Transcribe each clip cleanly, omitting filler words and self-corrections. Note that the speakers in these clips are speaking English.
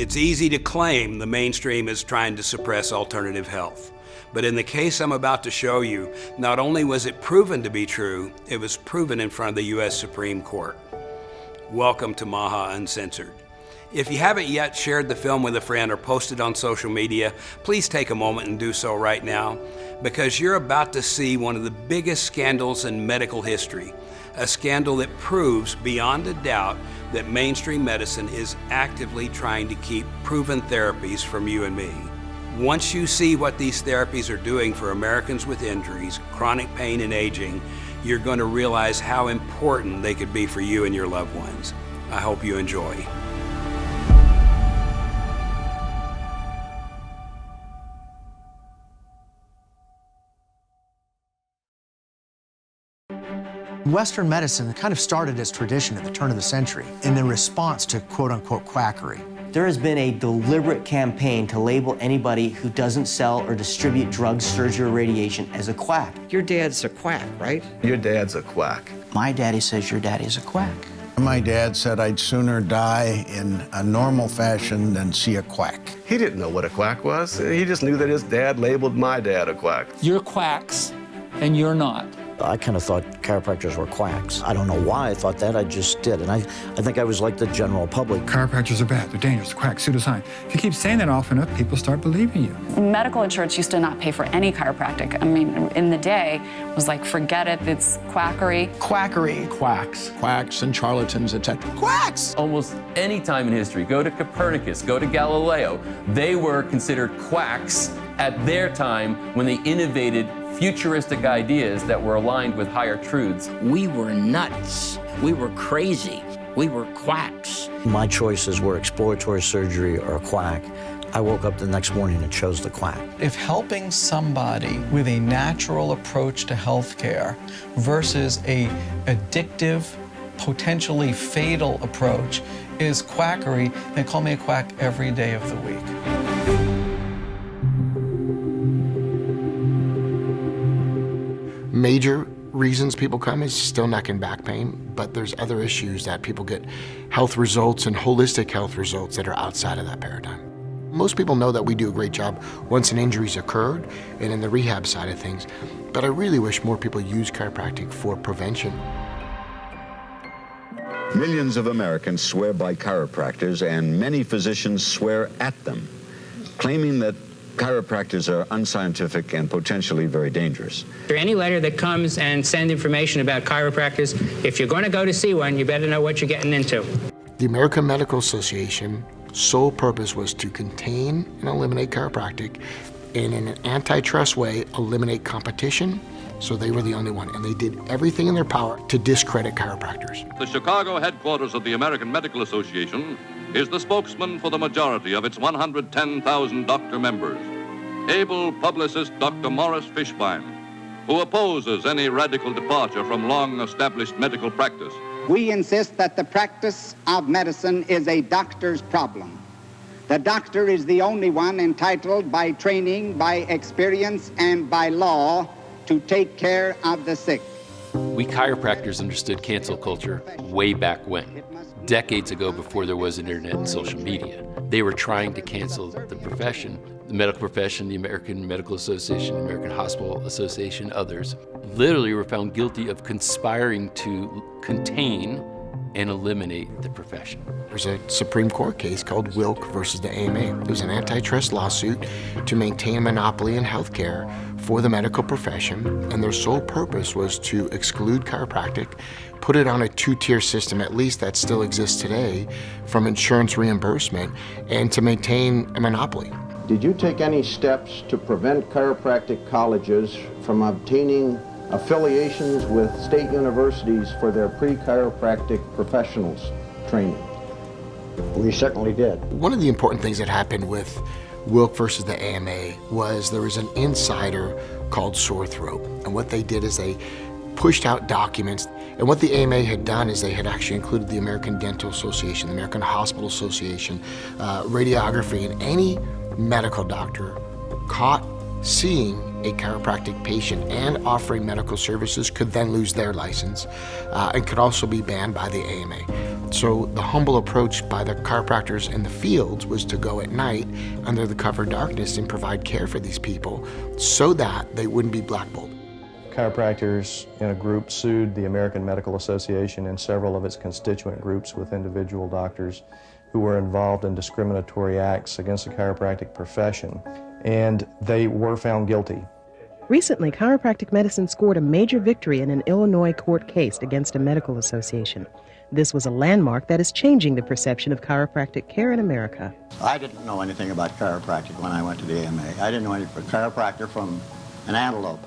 It's easy to claim the mainstream is trying to suppress alternative health. But in the case I'm about to show you, not only was it proven to be true, it was proven in front of the U.S. Supreme Court. Welcome to Maha Uncensored. If you haven't yet shared the film with a friend or posted on social media, please take a moment and do so right now, because you're about to see one of the biggest scandals in medical history, a scandal that proves beyond a doubt that mainstream medicine is actively trying to keep proven therapies from you and me. Once you see what these therapies are doing for Americans with injuries, chronic pain, and aging, you're going to realize how important they could be for you and your loved ones. I hope you enjoy. Western medicine kind of started as tradition at the turn of the century in the response to quote-unquote quackery. There has been a deliberate campaign to label anybody who doesn't sell or distribute drugs, surgery, or radiation as a quack. Your dad's a quack, right? Your dad's a quack. My daddy says your daddy's a quack. My dad said I'd sooner die in a normal fashion than see a quack. He didn't know what a quack was. He just knew that his dad labeled my dad a quack. You're quacks, and you're not. I kind of thought chiropractors were quacks. I don't know why I thought that, I just did. And I think I was like the general public. Chiropractors are bad, they're dangerous, quacks, pseudoscience. If you keep saying that often enough, people start believing you. Medical insurance used to not pay for any chiropractic. I mean, in the day, it was like, forget it, it's quackery. Quackery. Quacks. Quacks and charlatans, etc. Quacks! Almost any time in history, go to Copernicus, go to Galileo, they were considered quacks at their time when they innovated futuristic ideas that were aligned with higher truths. We were nuts. We were crazy. We were quacks. My choices were exploratory surgery or a quack. I woke up the next morning and chose the quack. If helping somebody with a natural approach to healthcare versus a addictive, potentially fatal approach is quackery, then call me a quack every day of the week. Major reasons people come is still neck and back pain, but there's other issues that people get health results and holistic health results that are outside of that paradigm. Most people know that we do a great job once an injury's occurred and in the rehab side of things, but I really wish more people use chiropractic for prevention. Millions of Americans swear by chiropractors, and many physicians swear at them, claiming that chiropractors are unscientific and potentially very dangerous. For any letter that comes and send information about chiropractors, if you're going to go to see one, you better know what you're getting into. The American Medical Association's sole purpose was to contain and eliminate chiropractic, and in an antitrust way, eliminate competition, so they were the only one, and they did everything in their power to discredit chiropractors. The Chicago headquarters of the American Medical Association is the spokesman for the majority of its 110,000 doctor members, able publicist Dr. Morris Fishbein, who opposes any radical departure from long-established medical practice. We insist that the practice of medicine is a doctor's problem. The doctor is the only one entitled by training, by experience, and by law to take care of the sick. We chiropractors understood cancel culture way back when, decades ago before there was internet and social media. They were trying to cancel the profession, the medical profession, the American Medical Association, the American Hospital Association, others, literally were found guilty of conspiring to contain and eliminate the profession. There's a Supreme Court case called Wilk versus the AMA. It was an antitrust lawsuit to maintain a monopoly in healthcare for the medical profession, and their sole purpose was to exclude chiropractic, put it on a two-tier system, at least that still exists today, from insurance reimbursement, and to maintain a monopoly. Did you take any steps to prevent chiropractic colleges from obtaining affiliations with state universities for their pre-chiropractic professionals training? We certainly did. One of the important things that happened with Wilk versus the AMA was there was an insider called Sore Throat, and what they did is they pushed out documents, and what the AMA had done is they had actually included the American Dental Association, the American Hospital Association, radiography, and any medical doctor caught seeing a chiropractic patient and offering medical services could then lose their license and could also be banned by the AMA. So the humble approach by the chiropractors in the fields was to go at night under the cover of darkness and provide care for these people so that they wouldn't be blackballed. Chiropractors in a group sued the American Medical Association and several of its constituent groups with individual doctors who were involved in discriminatory acts against the chiropractic profession, and they were found guilty. Recently, chiropractic medicine scored a major victory in an Illinois court case against a medical association. This was a landmark that is changing the perception of chiropractic care in America. I didn't know anything about chiropractic when I went to the AMA. I didn't know anything about chiropractor from an antelope.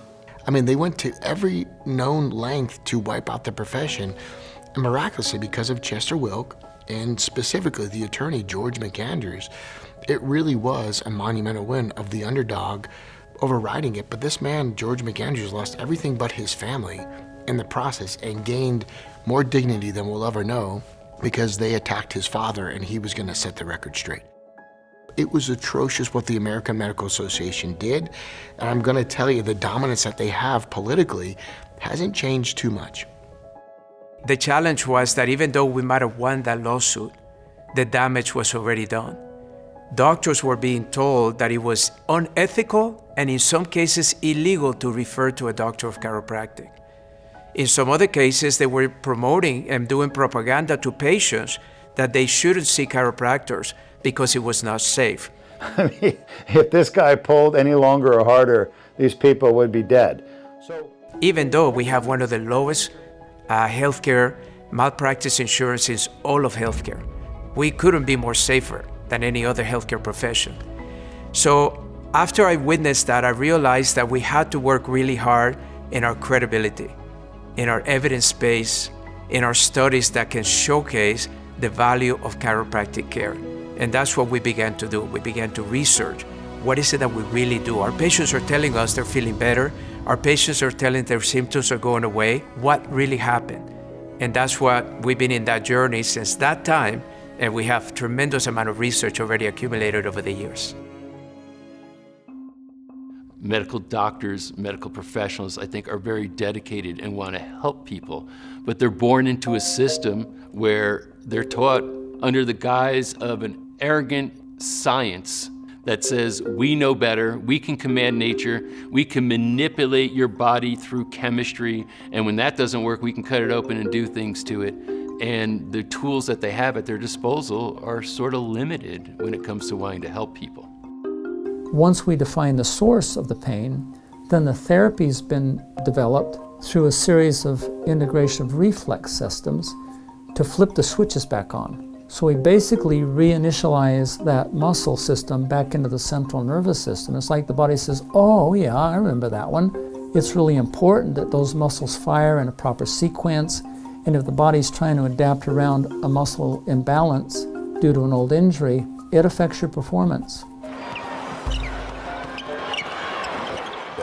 I mean, they went to every known length to wipe out the profession, and miraculously, because of Chester Wilk, and specifically the attorney, George McAndrews, it really was a monumental win of the underdog overriding it. But this man, George McAndrews, lost everything but his family in the process and gained more dignity than we'll ever know because they attacked his father and he was going to set the record straight. It was atrocious what the American Medical Association did, and I'm going to tell you the dominance that they have politically hasn't changed too much. The challenge was that even though we might have won that lawsuit, the damage was already done. Doctors were being told that it was unethical and in some cases illegal to refer to a doctor of chiropractic. In some other cases, they were promoting and doing propaganda to patients that they shouldn't see chiropractors because it was not safe. I mean, if this guy pulled any longer or harder, these people would be dead. Even though we have one of the lowest healthcare malpractice insurance in all of healthcare, we couldn't be more safer than any other healthcare profession. So after I witnessed that, I realized that we had to work really hard in our credibility, in our evidence base, in our studies that can showcase the value of chiropractic care. And that's what we began to do. We began to research. What is it that we really do? Our patients are telling us they're feeling better. Our patients are telling their symptoms are going away. What really happened? And that's what we've been in that journey since that time. And we have tremendous amount of research already accumulated over the years. Medical doctors, medical professionals, I think, are very dedicated and want to help people, but they're born into a system where they're taught under the guise of an arrogant science that says we know better, we can command nature, we can manipulate your body through chemistry, and when that doesn't work, we can cut it open and do things to it. And the tools that they have at their disposal are sort of limited when it comes to wanting to help people. Once we define the source of the pain, then the therapy's been developed through a series of integration of reflex systems to flip the switches back on. So we basically reinitialize that muscle system back into the central nervous system. It's like the body says, oh yeah, I remember that one. It's really important that those muscles fire in a proper sequence, and if the body's trying to adapt around a muscle imbalance due to an old injury, it affects your performance.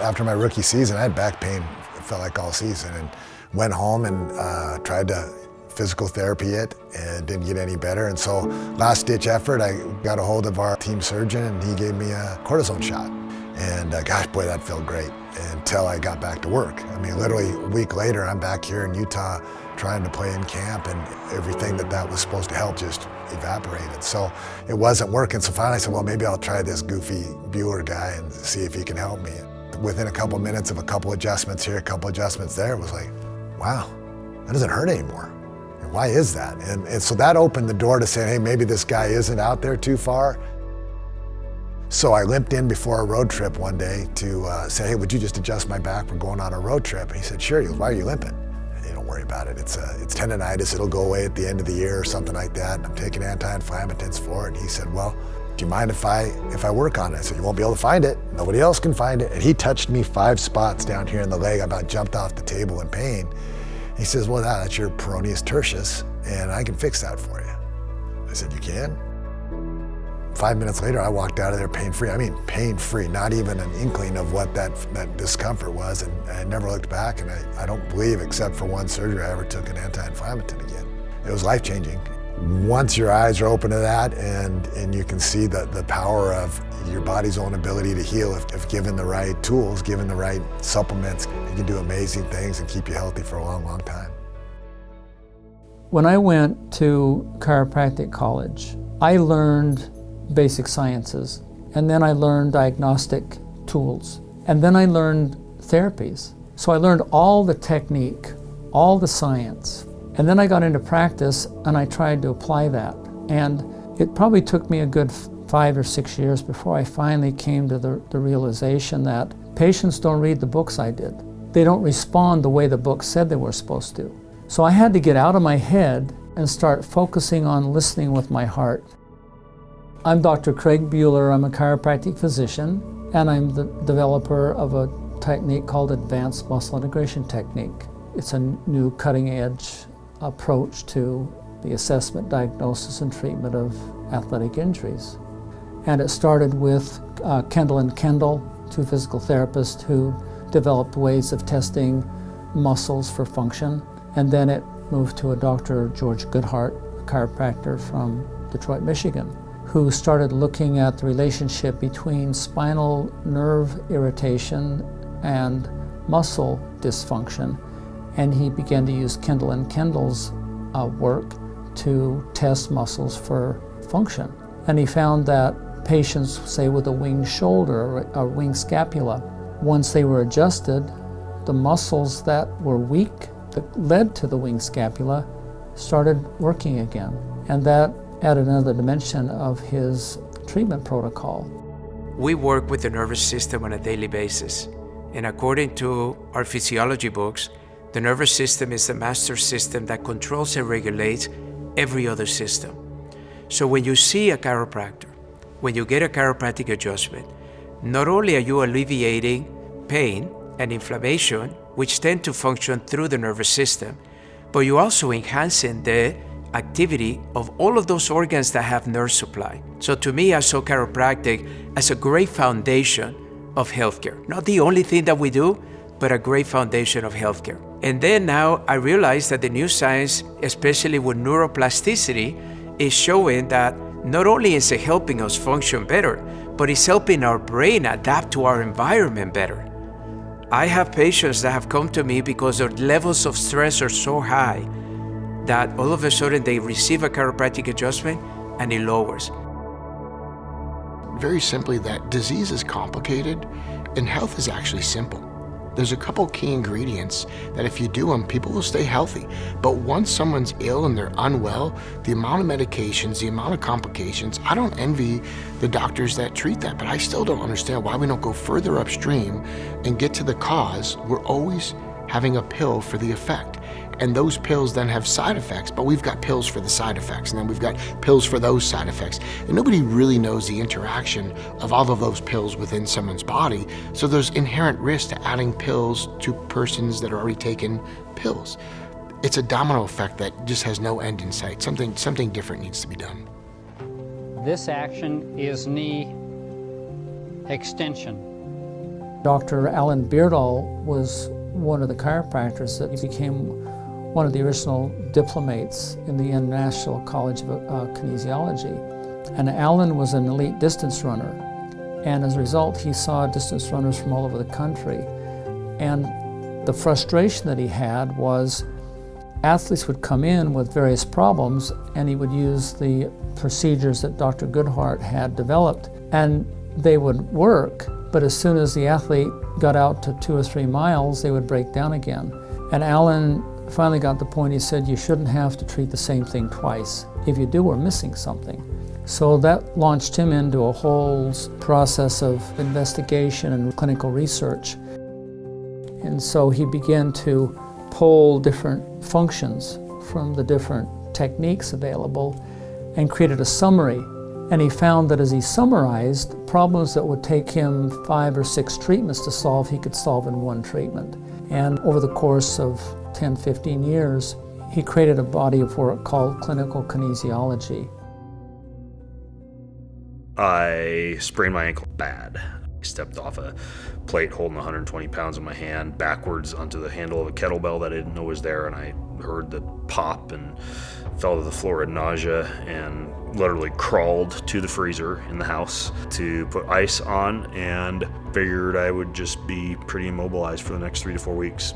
After my rookie season, I had back pain, it felt like all season, and went home and tried to physical therapy it and didn't get any better. And so last ditch effort, I got a hold of our team surgeon and he gave me a cortisone shot. And gosh, boy, that felt great until I got back to work. I mean, literally a week later, I'm back here in Utah trying to play in camp, and everything that was supposed to help just evaporated. So it wasn't working. So finally I said, well, maybe I'll try this goofy Bueller guy and see if he can help me. Within a couple minutes of a couple adjustments here, a couple adjustments there, it was like, wow, that doesn't hurt anymore. And why is that? And so that opened the door to saying, hey, maybe this guy isn't out there too far. So I limped in before a road trip one day to say, hey, would you just adjust my back? We're going on a road trip. And he said, sure. He goes, why are you limping? Hey, don't worry about it. It's tendonitis. It'll go away at the end of the year or something like that. And I'm taking anti-inflammatories for it. And he said, well, do you mind if I work on it? I said, you won't be able to find it. Nobody else can find it. And he touched me 5 spots down here in the leg. I about jumped off the table in pain. He says, well, that's your peroneus tertius, and I can fix that for you. I said, you can? 5 minutes later, I walked out of there pain-free. I mean, pain-free, not even an inkling of what that discomfort was. And I never looked back, and I don't believe, except for one surgery, I ever took an anti-inflammatory again. It was life-changing. once your eyes are open to that and you can see the power of your body's own ability to heal, if given the right tools, given the right supplements, you can do amazing things and keep you healthy for a long, long time. When I went to chiropractic college, I learned basic sciences, and then I learned diagnostic tools, and then I learned therapies. So I learned all the technique, all the science, and then I got into practice and I tried to apply that. And it probably took me a good 5 or 6 years before I finally came to the realization that patients don't read the books I did. They don't respond the way the book said they were supposed to. So I had to get out of my head and start focusing on listening with my heart. I'm Dr. Craig Bueller. I'm a chiropractic physician, and I'm the developer of a technique called Advanced Muscle Integration Technique. It's a new cutting-edge approach to the assessment, diagnosis, and treatment of athletic injuries. And it started with Kendall and Kendall, two physical therapists who developed ways of testing muscles for function. And then it moved to a Dr. George Goodhart, a chiropractor from Detroit, Michigan, who started looking at the relationship between spinal nerve irritation and muscle dysfunction. And he began to use Kendall and Kendall's work to test muscles for function. And he found that patients, say with a winged shoulder or a winged scapula, once they were adjusted, the muscles that were weak that led to the winged scapula started working again. And that added another dimension of his treatment protocol. We work with the nervous system on a daily basis. And according to our physiology books, the nervous system is the master system that controls and regulates every other system. So when you see a chiropractor, when you get a chiropractic adjustment, not only are you alleviating pain and inflammation, which tend to function through the nervous system, but you're also enhancing the activity of all of those organs that have nerve supply. So to me, I saw chiropractic as a great foundation of healthcare. Not the only thing that we do, but a great foundation of healthcare. And then now I realized that the new science, especially with neuroplasticity, is showing that not only is it helping us function better, but it's helping our brain adapt to our environment better. I have patients that have come to me because their levels of stress are so high that all of a sudden they receive a chiropractic adjustment and it lowers. Very simply, that disease is complicated and health is actually simple. There's a couple key ingredients that if you do them, people will stay healthy. But once someone's ill and they're unwell, the amount of medications, the amount of complications, I don't envy the doctors that treat that, but I still don't understand why we don't go further upstream and get to the cause. We're always having a pill for the effect. And those pills then have side effects, but we've got pills for the side effects, and then we've got pills for those side effects. And nobody really knows the interaction of all of those pills within someone's body, so there's inherent risk to adding pills to persons that are already taking pills. It's a domino effect that just has no end in sight. Something different needs to be done. This action is knee extension. Dr. Alan Beardall was one of the chiropractors that became one of the original diplomates in the International College of Kinesiology. And Alan was an elite distance runner. And as a result, he saw distance runners from all over the country. And the frustration that he had was athletes would come in with various problems, and he would use the procedures that Dr. Goodhart had developed, and they would work, but as soon as the athlete got out to 2 or 3 miles, they would break down again. And Alan finally got the point, he said, you shouldn't have to treat the same thing twice. If you do, we're missing something. So that launched him into a whole process of investigation and clinical research. And so he began to pull different functions from the different techniques available and created a summary. And he found that as he summarized, problems that would take him 5 or 6 treatments to solve, he could solve in 1 treatment. And over the course of 10, 15 years, he created a body of work called clinical kinesiology. I sprained my ankle bad. stepped off a plate holding 120 pounds in my hand backwards onto the handle of a kettlebell that I didn't know was there, and I heard the pop and fell to the floor with nausea and literally crawled to the freezer in the house to put ice on, and figured I would just be pretty immobilized for the next 3 to 4 weeks.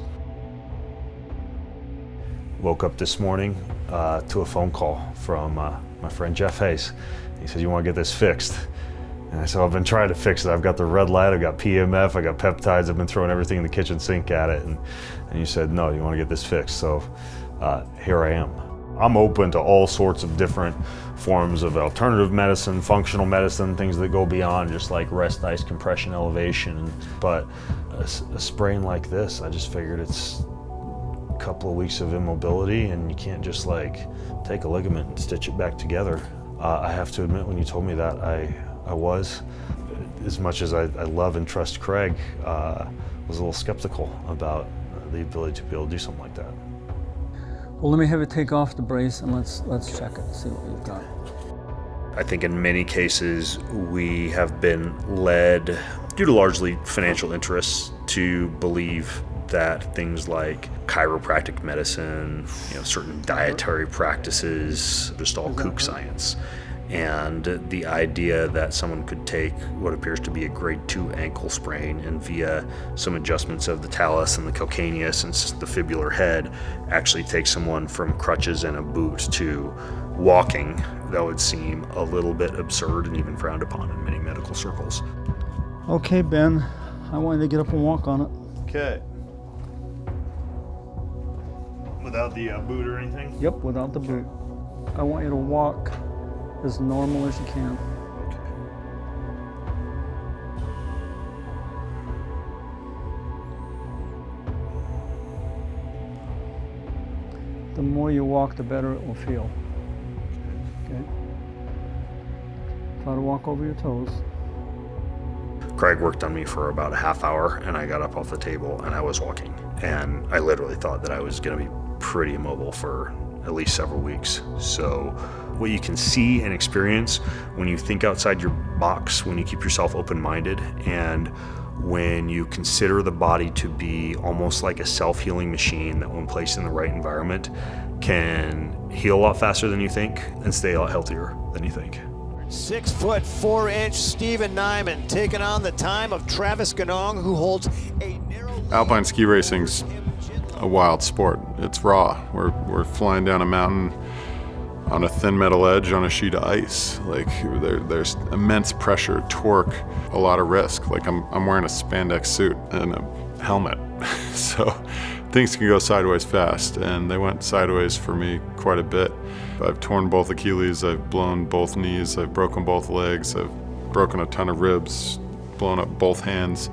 Woke up this morning to a phone call from my friend Jeff Hayes. He said, "You want to get this fixed?" And I said, "I've been trying to fix it. I've got the red light, I've got PMF, I got peptides, I've been throwing everything in the kitchen sink at it." And you said, "No, you want to get this fixed." So here I am. I'm open to all sorts of different forms of alternative medicine, functional medicine, things that go beyond just like rest, ice, compression, elevation. But a sprain like this, I just figured it's a couple of weeks of immobility, and you can't just like take a ligament and stitch it back together. I have to admit, when you told me that, I was, as much as I love and trust Craig, was a little skeptical about the ability to be able to do something like that. Well, let me have you take off the brace and let's check it, see what you've got. I think in many cases we have been led, due to largely financial interests, to believe that things like chiropractic medicine, certain dietary practices, just all kook science. And the idea that someone could take what appears to be a grade 2 ankle sprain and via some adjustments of the talus and the calcaneus and the fibular head actually take someone from crutches and a boot to walking, that would seem a little bit absurd and even frowned upon in many medical circles. Okay, Ben, I want you to get up and walk on it. Okay. Without the boot or anything? Yep, without the boot. I want you to walk as normal as you can. The more you walk, the better it will feel. Okay? Try to walk over your toes. Craig worked on me for about a half hour, and I got up off the table and I was walking. And I literally thought that I was going to be pretty immobile for at least several weeks. So what you can see and experience when you think outside your box, when you keep yourself open-minded, and when you consider the body to be almost like a self-healing machine that when placed in the right environment can heal a lot faster than you think and stay a lot healthier than you think. 6'4" Stephen Nyman taking on the time of Travis Ganong, who holds a narrow... Alpine ski racing's a wild sport. It's raw. We're flying down a mountain on a thin metal edge on a sheet of ice. Like there's immense pressure, torque, a lot of risk. Like I'm wearing a spandex suit and a helmet, so things can go sideways fast, and they went sideways for me quite a bit. I've torn both Achilles, I've blown both knees, I've broken both legs, I've broken a ton of ribs, blown up both hands,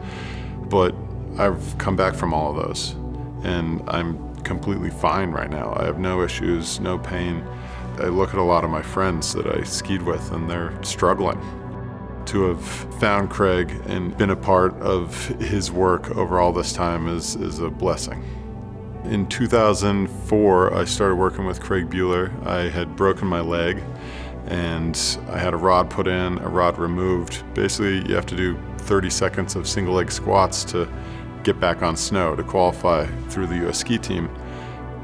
but I've come back from all of those, and I'm completely fine right now. I have no issues, no pain. I look at a lot of my friends that I skied with, and they're struggling. To have found Craig and been a part of his work over all this time is a blessing. In 2004, I started working with Craig Bueller. I had broken my leg, and I had a rod put in, a rod removed. Basically, you have to do 30 seconds of single leg squats to get back on snow to qualify through the US ski team.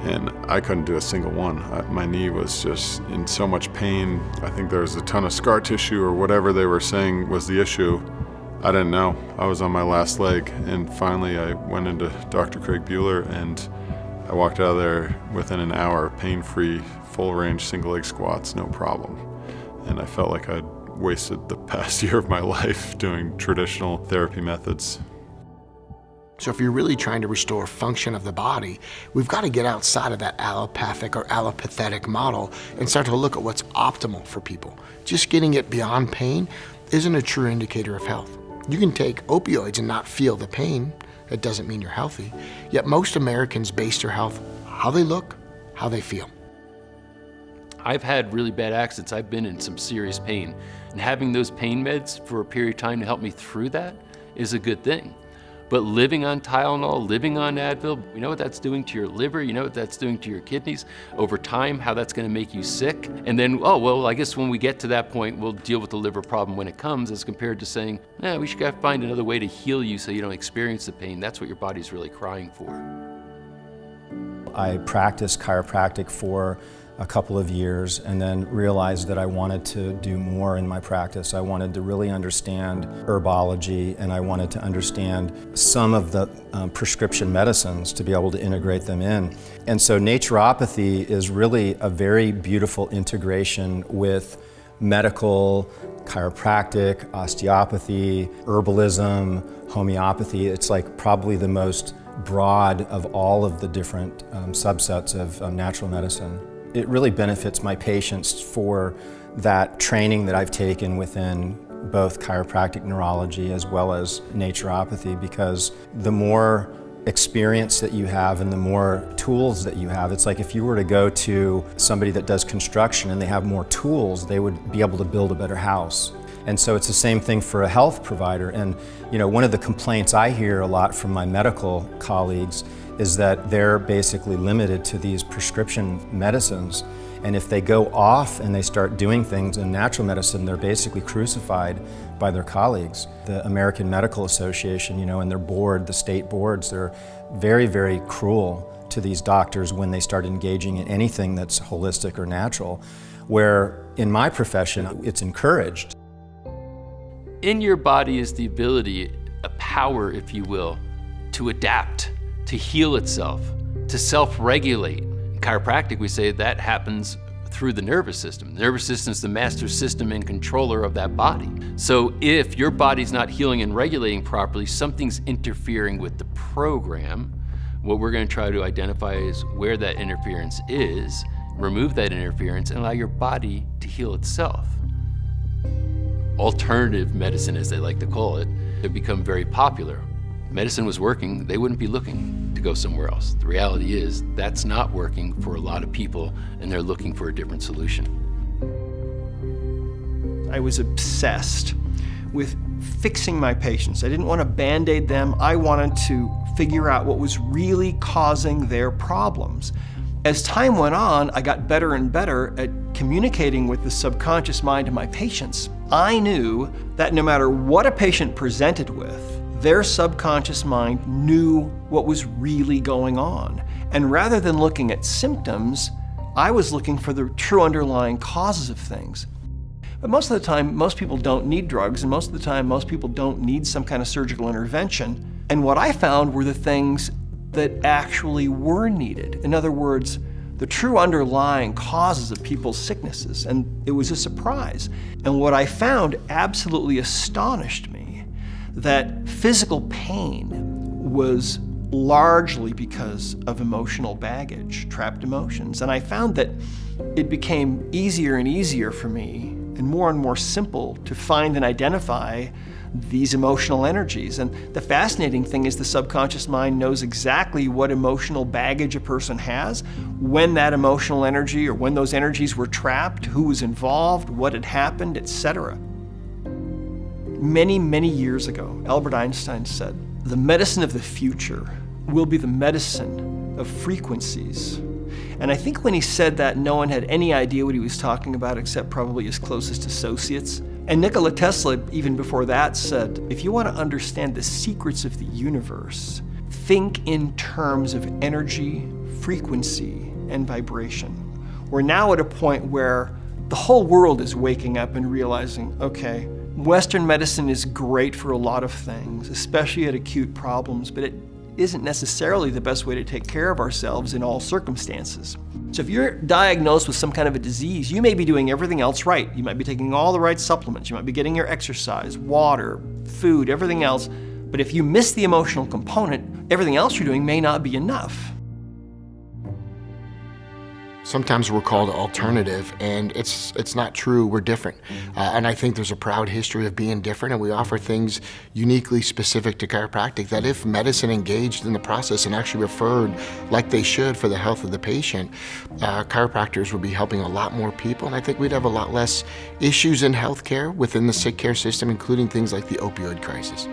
And I couldn't do a single one. My knee was just in so much pain. I think there was a ton of scar tissue or whatever they were saying was the issue. I didn't know. I was on my last leg, and finally I went into Dr. Craig Bueller, and I walked out of there within an hour, pain-free, full-range single-leg squats, no problem. And I felt like I'd wasted the past year of my life doing traditional therapy methods. So if you're really trying to restore function of the body, we've got to get outside of that allopathic or allopathetic model and start to look at what's optimal for people. Just getting it beyond pain isn't a true indicator of health. You can take opioids and not feel the pain. That doesn't mean you're healthy. Yet most Americans base their health how they look, how they feel. I've had really bad accidents. I've been in some serious pain. And having those pain meds for a period of time to help me through that is a good thing. But living on Tylenol, living on Advil, you know what that's doing to your liver, you know what that's doing to your kidneys over time, how that's gonna make you sick. And then, oh, well, I guess when we get to that point, we'll deal with the liver problem when it comes, as compared to saying, we should find another way to heal you so you don't experience the pain. That's what your body's really crying for. I practiced chiropractic for a couple of years and then realized that I wanted to do more in my practice. I wanted to really understand herbology, and I wanted to understand some of the prescription medicines to be able to integrate them in. And so naturopathy is really a very beautiful integration with medical, chiropractic, osteopathy, herbalism, homeopathy. It's like probably the most broad of all of the different subsets of natural medicine. It really benefits my patients for that training that I've taken within both chiropractic neurology as well as naturopathy, because the more experience that you have and the more tools that you have, it's like if you were to go to somebody that does construction and they have more tools, they would be able to build a better house. And so it's the same thing for a health provider. And you know, one of the complaints I hear a lot from my medical colleagues is that they're basically limited to these prescription medicines. And if they go off and they start doing things in natural medicine, they're basically crucified by their colleagues. The American Medical Association, you know, and their board, the state boards, they're very, very cruel to these doctors when they start engaging in anything that's holistic or natural, where in my profession, it's encouraged. In your body is the ability, a power, if you will, to adapt, to heal itself, to self-regulate. In chiropractic, we say that happens through the nervous system. The nervous system is the master system and controller of that body. So if your body's not healing and regulating properly, something's interfering with the program. What we're going to try to identify is where that interference is, remove that interference, and allow your body to heal itself. Alternative medicine, as they like to call it, have become very popular. Medicine was working, they wouldn't be looking to go somewhere else. The reality is that's not working for a lot of people, and they're looking for a different solution. I was obsessed with fixing my patients. I didn't want to band-aid them. I wanted to figure out what was really causing their problems. As time went on, I got better and better at communicating with the subconscious mind of my patients. I knew that no matter what a patient presented with, their subconscious mind knew what was really going on. And rather than looking at symptoms, I was looking for the true underlying causes of things. But most of the time, most people don't need drugs, and most of the time, most people don't need some kind of surgical intervention. And what I found were the things that actually were needed. In other words, the true underlying causes of people's sicknesses, and it was a surprise. And what I found absolutely astonished me, that physical pain was largely because of emotional baggage, trapped emotions. And I found that it became easier and easier for me and more simple to find and identify these emotional energies. And the fascinating thing is the subconscious mind knows exactly what emotional baggage a person has, when that emotional energy or when those energies were trapped, who was involved, what had happened, etc. Many, many years ago, Albert Einstein said, "The medicine of the future will be the medicine of frequencies." And I think when he said that, no one had any idea what he was talking about except probably his closest associates. And Nikola Tesla, even before that, said, if you want to understand the secrets of the universe, think in terms of energy, frequency, and vibration. We're now at a point where the whole world is waking up and realizing, okay, Western medicine is great for a lot of things, especially at acute problems, but it isn't necessarily the best way to take care of ourselves in all circumstances. So if you're diagnosed with some kind of a disease, you may be doing everything else right. You might be taking all the right supplements. You might be getting your exercise, water, food, everything else. But if you miss the emotional component, everything else you're doing may not be enough. Sometimes we're called alternative, and it's not true. We're different. And I think there's a proud history of being different, and we offer things uniquely specific to chiropractic that if medicine engaged in the process and actually referred like they should for the health of the patient, chiropractors would be helping a lot more people, and I think we'd have a lot less issues in healthcare within the sick care system, including things like the opioid crisis.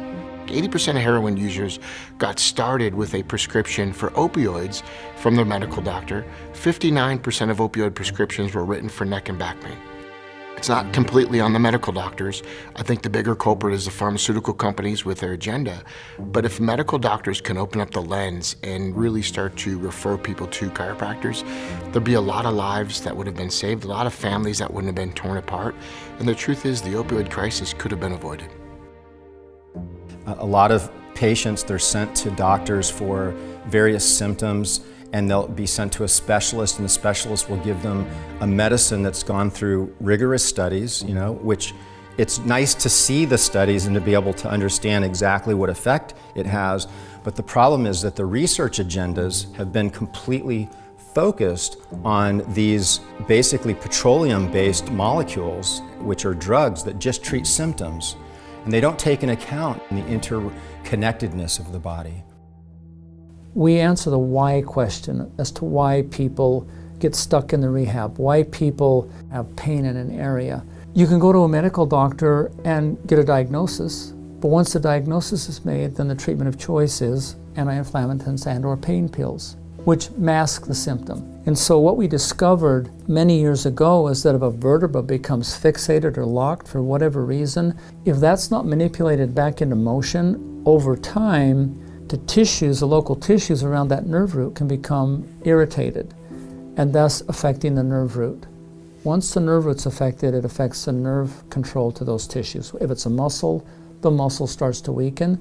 80% of heroin users got started with a prescription for opioids from their medical doctor. 59% of opioid prescriptions were written for neck and back pain. It's not completely on the medical doctors. I think the bigger culprit is the pharmaceutical companies with their agenda. But if medical doctors can open up the lens and really start to refer people to chiropractors, there'd be a lot of lives that would have been saved, a lot of families that wouldn't have been torn apart. And the truth is, the opioid crisis could have been avoided. A lot of patients, they're sent to doctors for various symptoms, and they'll be sent to a specialist, and the specialist will give them a medicine that's gone through rigorous studies, which it's nice to see the studies and to be able to understand exactly what effect it has. But the problem is that the research agendas have been completely focused on these basically petroleum-based molecules, which are drugs that just treat symptoms. And they don't take into account the interconnectedness of the body. We answer the why question as to why people get stuck in the rehab, why people have pain in an area. You can go to a medical doctor and get a diagnosis, but once the diagnosis is made, then the treatment of choice is anti-inflammatories and/or pain pills, which mask the symptom. And so what we discovered many years ago is that if a vertebra becomes fixated or locked for whatever reason, if that's not manipulated back into motion, over time, the local tissues around that nerve root can become irritated, and thus affecting the nerve root. Once the nerve root's affected, it affects the nerve control to those tissues. If it's a muscle, the muscle starts to weaken.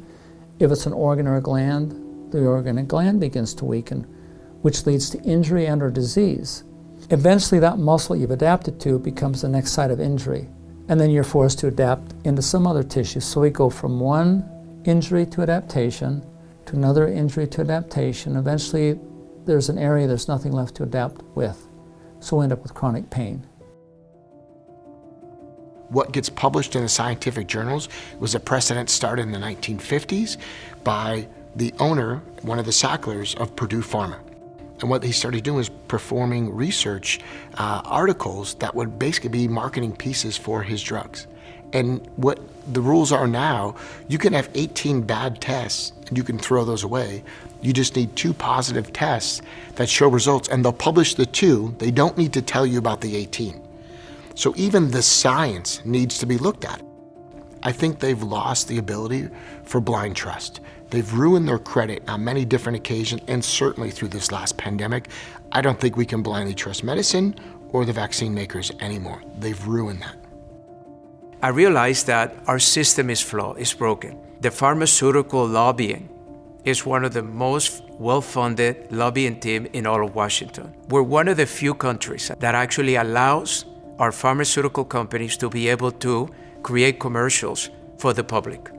If it's an organ or a gland, the organ and gland begins to weaken, which leads to injury and/or disease. Eventually, that muscle you've adapted to becomes the next site of injury, and then you're forced to adapt into some other tissue. So we go from one injury to adaptation, to another injury to adaptation. Eventually, there's an area there's nothing left to adapt with. So we end up with chronic pain. What gets published in the scientific journals was a precedent started in the 1950s by the owner, one of the Sacklers of Purdue Pharma. And what he started doing was performing research articles that would basically be marketing pieces for his drugs. And what the rules are now, you can have 18 bad tests and you can throw those away. You just need 2 positive tests that show results, and they'll publish the 2. They don't need to tell you about the 18. So even the science needs to be looked at. I think they've lost the ability for blind trust. They've ruined their credit on many different occasions, and certainly through this last pandemic. I don't think we can blindly trust medicine or the vaccine makers anymore. They've ruined that. I realized that our system is flawed, is broken. The pharmaceutical lobbying is one of the most well-funded lobbying team in all of Washington. We're one of the few countries that actually allows our pharmaceutical companies to be able to create commercials for the public.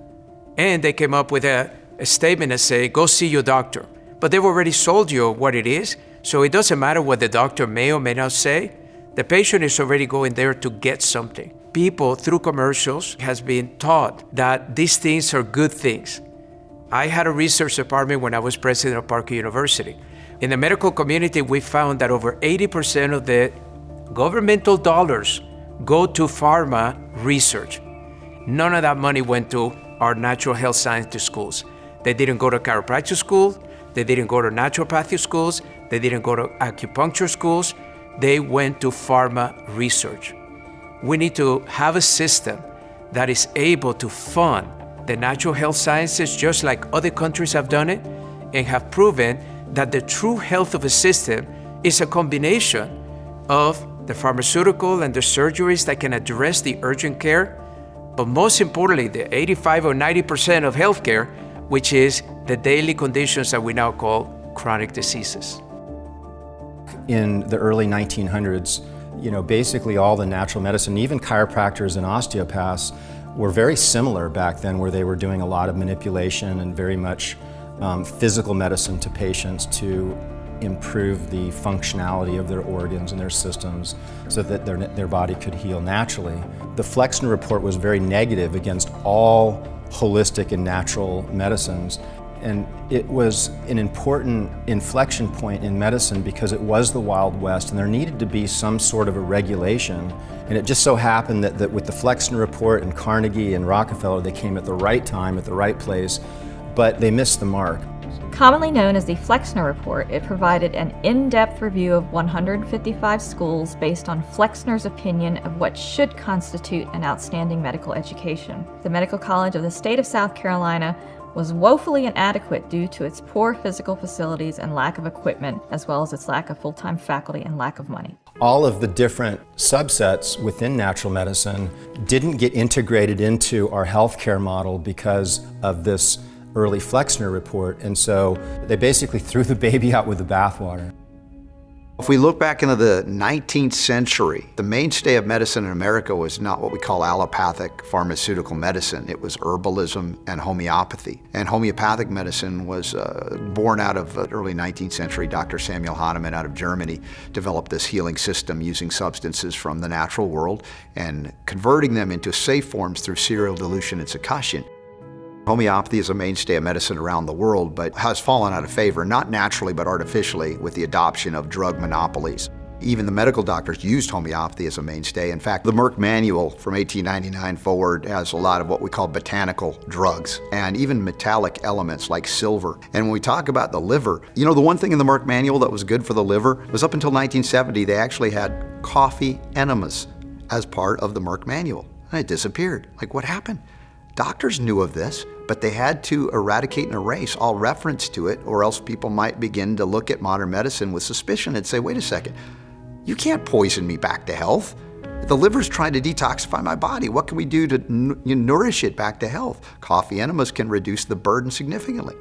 And they came up with a statement that say, go see your doctor. But they've already sold you what it is, so it doesn't matter what the doctor may or may not say. The patient is already going there to get something. People, through commercials, has been taught that these things are good things. I had a research department when I was president of Parker University. In the medical community, we found that over 80% of the governmental dollars go to pharma research. None of that money went to our natural health science schools. They didn't go to chiropractic school, they didn't go to naturopathy schools, they didn't go to acupuncture schools, they went to pharma research. We need to have a system that is able to fund the natural health sciences just like other countries have done it, and have proven that the true health of a system is a combination of the pharmaceutical and the surgeries that can address the urgent care, but most importantly, the 85 or 90% of healthcare, which is the daily conditions that we now call chronic diseases. In the early 1900s, basically all the natural medicine, even chiropractors and osteopaths, were very similar back then, where they were doing a lot of manipulation and very much physical medicine to patients to improve the functionality of their organs and their systems so that their body could heal naturally. The Flexner report was very negative against all holistic and natural medicines. And it was an important inflection point in medicine because it was the Wild West and there needed to be some sort of a regulation. And it just so happened that with the Flexner Report and Carnegie and Rockefeller, they came at the right time, at the right place, but they missed the mark. Commonly known as the Flexner Report, it provided an in-depth review of 155 schools based on Flexner's opinion of what should constitute an outstanding medical education. The Medical College of the state of South Carolina was woefully inadequate due to its poor physical facilities and lack of equipment, as well as its lack of full-time faculty and lack of money. All of the different subsets within natural medicine didn't get integrated into our healthcare model because of this early Flexner Report, and so they basically threw the baby out with the bathwater. If we look back into the 19th century, the mainstay of medicine in America was not what we call allopathic pharmaceutical medicine. It was herbalism and homeopathy. And homeopathic medicine was born out of early 19th century. Dr. Samuel Hahnemann out of Germany developed this healing system using substances from the natural world and converting them into safe forms through serial dilution and succussion. Homeopathy is a mainstay of medicine around the world, but has fallen out of favor, not naturally but artificially, with the adoption of drug monopolies. Even the medical doctors used homeopathy as a mainstay. In fact, the Merck manual from 1899 forward has a lot of what we call botanical drugs and even metallic elements like silver. And when we talk about the liver, you know, the one thing in the Merck manual that was good for the liver was up until 1970, they actually had coffee enemas as part of the Merck manual. And it disappeared. Like, what happened? Doctors knew of this, but they had to eradicate and erase all reference to it, or else people might begin to look at modern medicine with suspicion and say, wait a second, you can't poison me back to health. The liver's trying to detoxify my body. What can we do to nourish it back to health? Coffee enemas can reduce the burden significantly.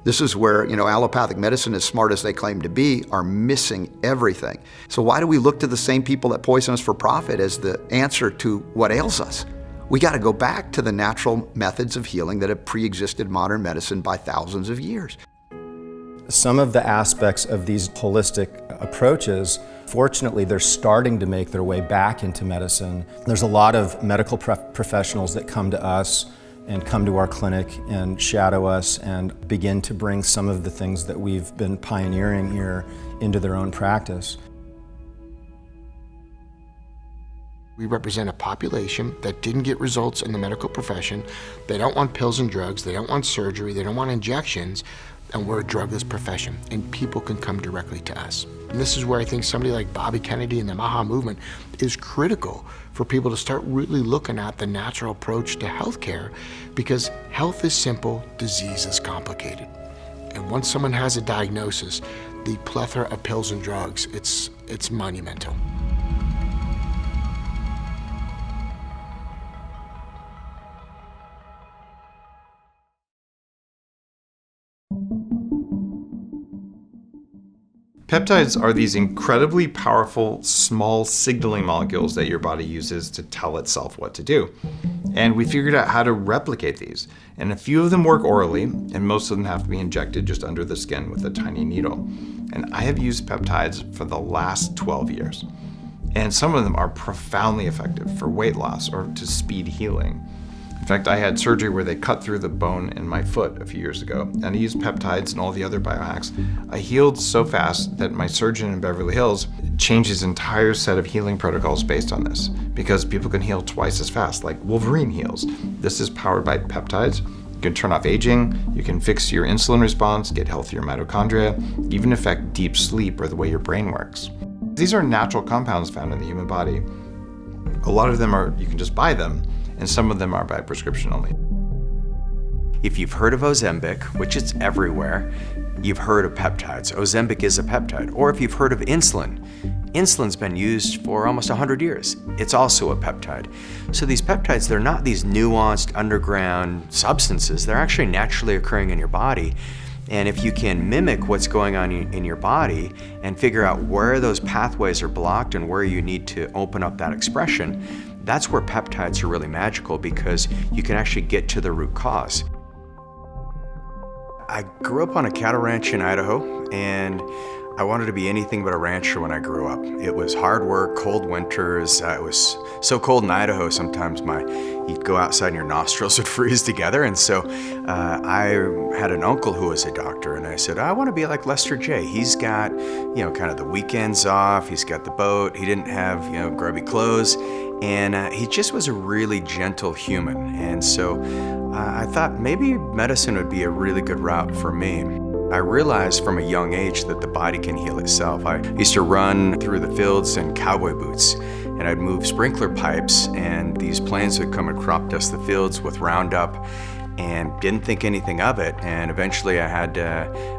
This is where, you know, allopathic medicine, as smart as they claim to be, are missing everything. So why do we look to the same people that poison us for profit as the answer to what ails us? We got to go back to the natural methods of healing that have pre-existed modern medicine by thousands of years. Some of the aspects of these holistic approaches, fortunately, they're starting to make their way back into medicine. There's a lot of medical professionals that come to us and come to our clinic and shadow us and begin to bring some of the things that we've been pioneering here into their own practice. We represent a population that didn't get results in the medical profession. They don't want pills and drugs, they don't want surgery, they don't want injections, and we're a drugless profession, and people can come directly to us. And this is where I think somebody like Bobby Kennedy and the Maha movement is critical for people to start really looking at the natural approach to healthcare, because health is simple, disease is complicated. And once someone has a diagnosis, the plethora of pills and drugs, it's monumental. Peptides are these incredibly powerful, small signaling molecules that your body uses to tell itself what to do. And we figured out how to replicate these. And a few of them work orally, and most of them have to be injected just under the skin with a tiny needle. And I have used peptides for the last 12 years. And some of them are profoundly effective for weight loss or to speed healing. In fact, I had surgery where they cut through the bone in my foot a few years ago, and I used peptides and all the other biohacks. I healed so fast that my surgeon in Beverly Hills changed his entire set of healing protocols based on this, because people can heal twice as fast, like Wolverine heals. This is powered by peptides. You can turn off aging, you can fix your insulin response, get healthier mitochondria, even affect deep sleep or the way your brain works. These are natural compounds found in the human body. A lot of them are, you can just buy them, and some of them are by prescription only. If you've heard of Ozempic, which is everywhere, you've heard of peptides. Ozempic is a peptide. Or if you've heard of insulin, insulin's been used for almost 100 years. It's also a peptide. So these peptides, they're not these nuanced underground substances. They're actually naturally occurring in your body. And if you can mimic what's going on in your body and figure out where those pathways are blocked and where you need to open up that expression, that's where peptides are really magical, because you can actually get to the root cause. I grew up on a cattle ranch in Idaho, and I wanted to be anything but a rancher when I grew up. It was hard work, cold winters. It was so cold in Idaho sometimes you'd go outside and your nostrils would freeze together. And so I had an uncle who was a doctor, and I said, I want to be like Lester J. He's got, kind of the weekends off. He's got the boat. He didn't have, grubby clothes. And he just was a really gentle human. And so I thought maybe medicine would be a really good route for me. I realized from a young age that the body can heal itself. I used to run through the fields in cowboy boots, and I'd move sprinkler pipes, and these planes would come and crop dust the fields with Roundup, and didn't think anything of it. And eventually I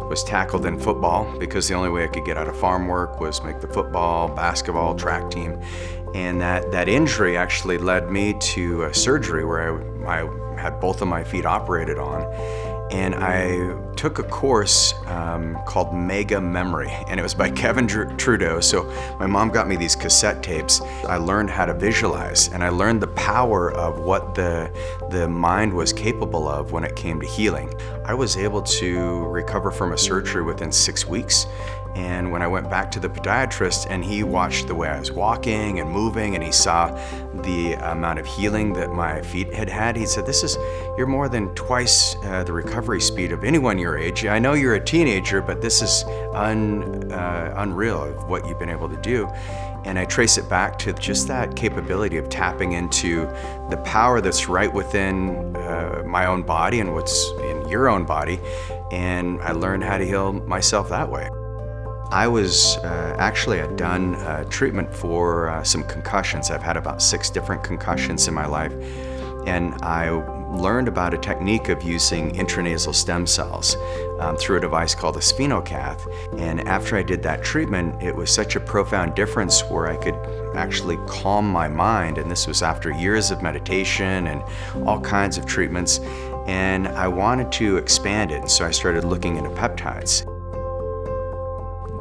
was tackled in football because the only way I could get out of farm work was make the football, basketball, track team. And that injury actually led me to a surgery where I had both of my feet operated on. And I took a course called Mega Memory, and it was by Kevin Trudeau. So my mom got me these cassette tapes. I learned how to visualize, and I learned the power of what the mind was capable of when it came to healing. I was able to recover from a surgery within 6 weeks. And when I went back to the podiatrist and he watched the way I was walking and moving, and he saw the amount of healing that my feet had had, he said, you're more than twice the recovery speed of anyone your age. I know you're a teenager, but this is unreal of what you've been able to do. And I trace it back to just that capability of tapping into the power that's right within my own body and what's in your own body. And I learned how to heal myself that way. I was actually had done treatment for some concussions. I've had about 6 different concussions in my life, and I learned about a technique of using intranasal stem cells through a device called a sphenocath. And after I did that treatment, it was such a profound difference where I could actually calm my mind, and this was after years of meditation and all kinds of treatments, and I wanted to expand it, so I started looking into peptides.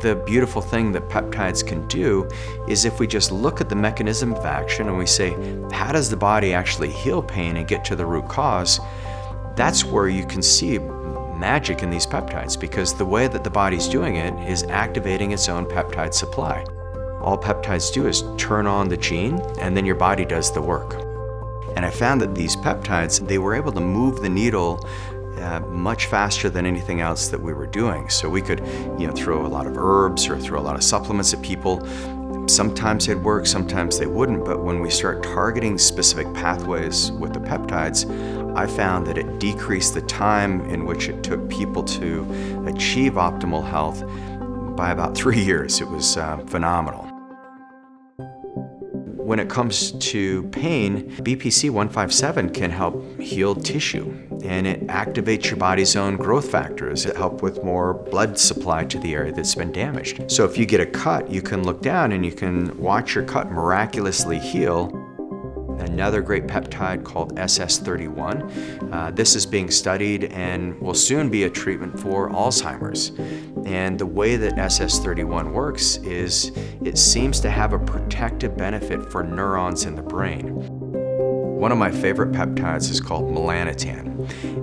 The beautiful thing that peptides can do is if we just look at the mechanism of action and we say, how does the body actually heal pain and get to the root cause? That's where you can see magic in these peptides, because the way that the body's doing it is activating its own peptide supply. All peptides do is turn on the gene, and then your body does the work. And I found that these peptides, they were able to move the needle much faster than anything else that we were doing. So we could, throw a lot of herbs or throw a lot of supplements at people. Sometimes they'd work, sometimes they wouldn't, but when we start targeting specific pathways with the peptides, I found that it decreased the time in which it took people to achieve optimal health by about 3 years. It was phenomenal. When it comes to pain, BPC 157 can help heal tissue, and it activates your body's own growth factors that help with more blood supply to the area that's been damaged. So if you get a cut, you can look down and you can watch your cut miraculously heal. Another great peptide called SS31. This is being studied and will soon be a treatment for Alzheimer's. And the way that SS31 works is it seems to have a protective benefit for neurons in the brain. One of my favorite peptides is called melanotan.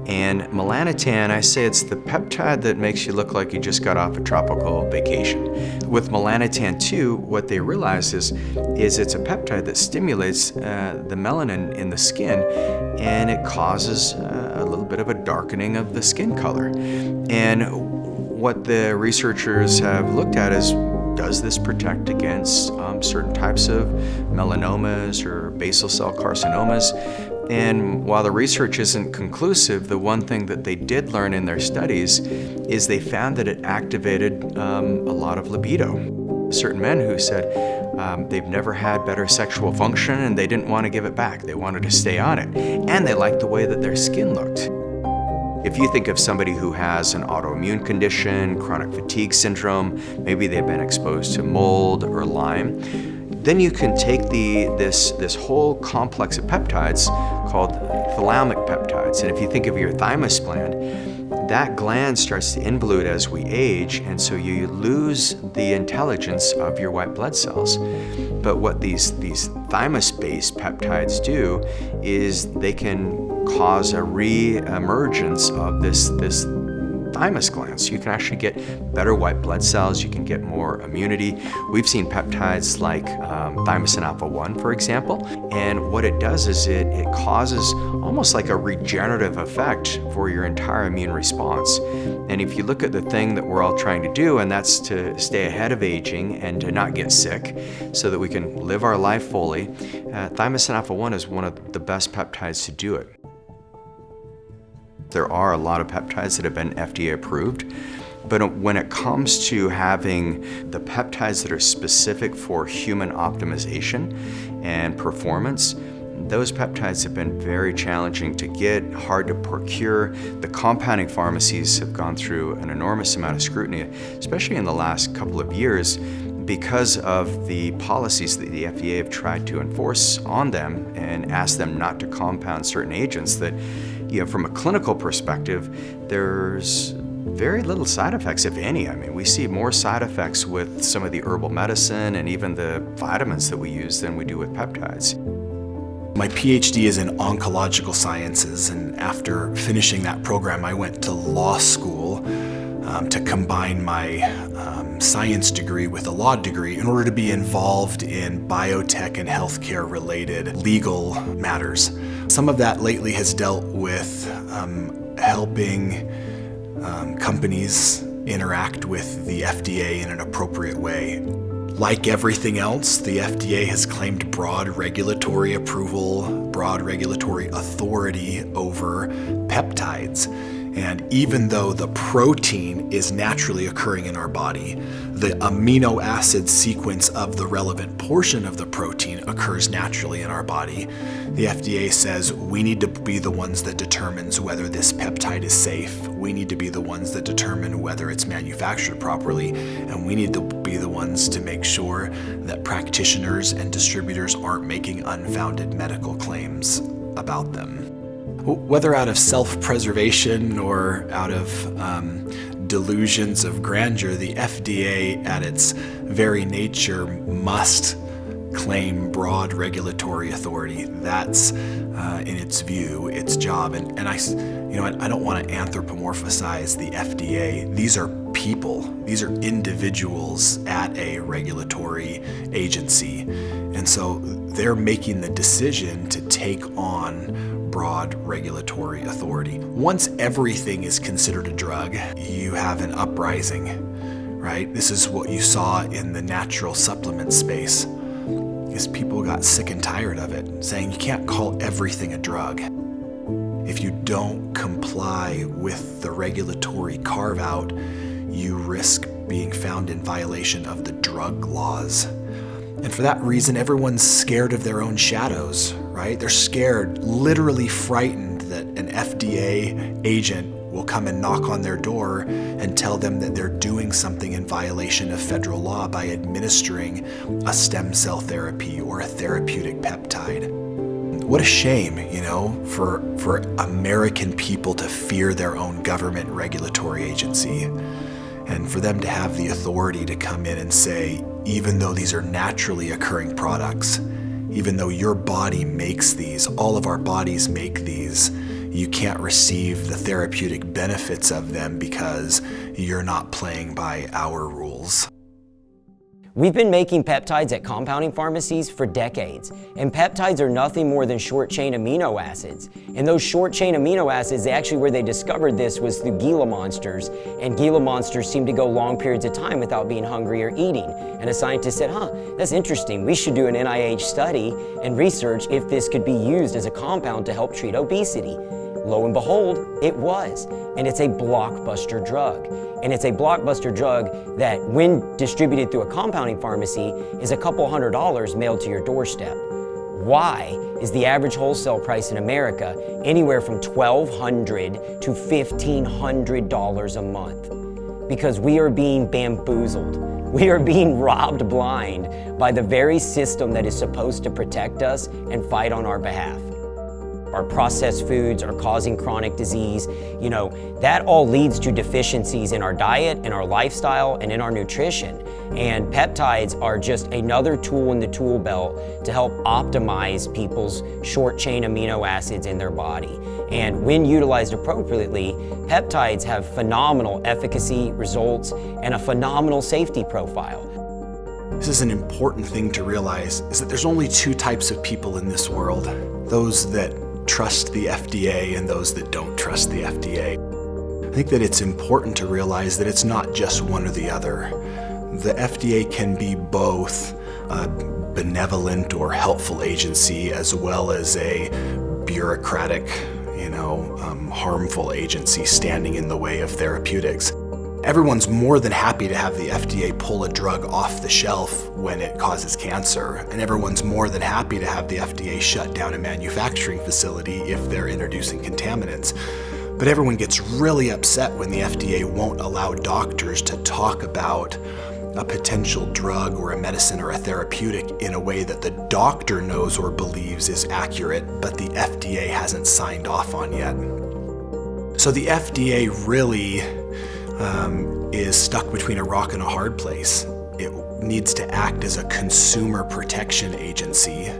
And melanotan, I say it's the peptide that makes you look like you just got off a tropical vacation. With melanotan 2, what they realize is it's a peptide that stimulates the melanin in the skin, and it causes a little bit of a darkening of the skin color. And what the researchers have looked at is, does this protect against certain types of melanomas or basal cell carcinomas? And while the research isn't conclusive, the one thing that they did learn in their studies is they found that it activated a lot of libido. Certain men who said they've never had better sexual function and they didn't want to give it back. They wanted to stay on it. And they liked the way that their skin looked. If you think of somebody who has an autoimmune condition, chronic fatigue syndrome, maybe they've been exposed to mold or Lyme, then you can take this whole complex of peptides called thalamic peptides. And if you think of your thymus gland, that gland starts to involute as we age, and so you lose the intelligence of your white blood cells. But what these thymus-based peptides do is they can cause a re-emergence of this thymus glands. So you can actually get better white blood cells, you can get more immunity. We've seen peptides like thymosin alpha-1, for example, and what it does is it causes almost like a regenerative effect for your entire immune response. And if you look at the thing that we're all trying to do, and that's to stay ahead of aging and to not get sick so that we can live our life fully, thymosin alpha-1 is one of the best peptides to do it. There are a lot of peptides that have been FDA approved, but when it comes to having the peptides that are specific for human optimization and performance, those peptides have been very challenging to get, hard to procure. The compounding pharmacies have gone through an enormous amount of scrutiny, especially in the last couple of years, because of the policies that the FDA have tried to enforce on them and ask them not to compound certain agents that, from a clinical perspective, there's very little side effects, if any. I mean, we see more side effects with some of the herbal medicine and even the vitamins that we use than we do with peptides. My PhD is in oncological sciences, and after finishing that program, I went to law school to combine my science degree with a law degree in order to be involved in biotech and healthcare related legal matters. Some of that lately has dealt with helping companies interact with the FDA in an appropriate way. Like everything else, the FDA has claimed broad regulatory approval, broad regulatory authority over peptides. And even though the protein is naturally occurring in our body, the amino acid sequence of the relevant portion of the protein occurs naturally in our body. The FDA says we need to be the ones that determines whether this peptide is safe. We need to be the ones that determine whether it's manufactured properly. And we need to be the ones to make sure that practitioners and distributors aren't making unfounded medical claims about them. Whether out of self-preservation or out of delusions of grandeur, the FDA at its very nature must claim broad regulatory authority. That's, in its view, its job. And I don't want to anthropomorphize the FDA. These are people. These are individuals at a regulatory agency. And so they're making the decision to take on broad regulatory authority. Once everything is considered a drug, you have an uprising, right? This is what you saw in the natural supplement space, is people got sick and tired of it, saying you can't call everything a drug. If you don't comply with the regulatory carve-out, you risk being found in violation of the drug laws. And for that reason, everyone's scared of their own shadows, right? They're scared, literally frightened that an FDA agent will come and knock on their door and tell them that they're doing something in violation of federal law by administering a stem cell therapy or a therapeutic peptide. What a shame, for American people to fear their own government regulatory agency, and for them to have the authority to come in and say, even though these are naturally occurring products, even though your body makes these, all of our bodies make these, you can't receive the therapeutic benefits of them because you're not playing by our rules. We've been making peptides at compounding pharmacies for decades, and peptides are nothing more than short-chain amino acids. And those short-chain amino acids, actually where they discovered this was through Gila monsters, and Gila monsters seem to go long periods of time without being hungry or eating. And a scientist said, that's interesting, we should do an NIH study and research if this could be used as a compound to help treat obesity. Lo and behold, it was, and it's a blockbuster drug. And it's a blockbuster drug that, when distributed through a compounding pharmacy, is a couple $100 mailed to your doorstep. Why is the average wholesale price in America anywhere from $1,200 to $1,500 a month? Because we are being bamboozled. We are being robbed blind by the very system that is supposed to protect us and fight on our behalf. our processed foods are causing chronic disease. You know, that all leads to deficiencies in our diet, in our lifestyle, and in our nutrition. And peptides are just another tool in the tool belt to help optimize people's short-chain amino acids in their body. And when utilized appropriately, peptides have phenomenal efficacy results and a phenomenal safety profile. This is an important thing to realize, is that there's only two types of people in this world. Those that trust the FDA and those that don't trust the FDA. I think that it's important to realize that it's not just one or the other. The FDA can be both a benevolent or helpful agency as well as a bureaucratic, harmful agency standing in the way of therapeutics. Everyone's more than happy to have the FDA pull a drug off the shelf when it causes cancer, and everyone's more than happy to have the FDA shut down a manufacturing facility if they're introducing contaminants. But everyone gets really upset when the FDA won't allow doctors to talk about a potential drug or a medicine or a therapeutic in a way that the doctor knows or believes is accurate, but the FDA hasn't signed off on yet. So the FDA really is stuck between a rock and a hard place. It needs to act as a consumer protection agency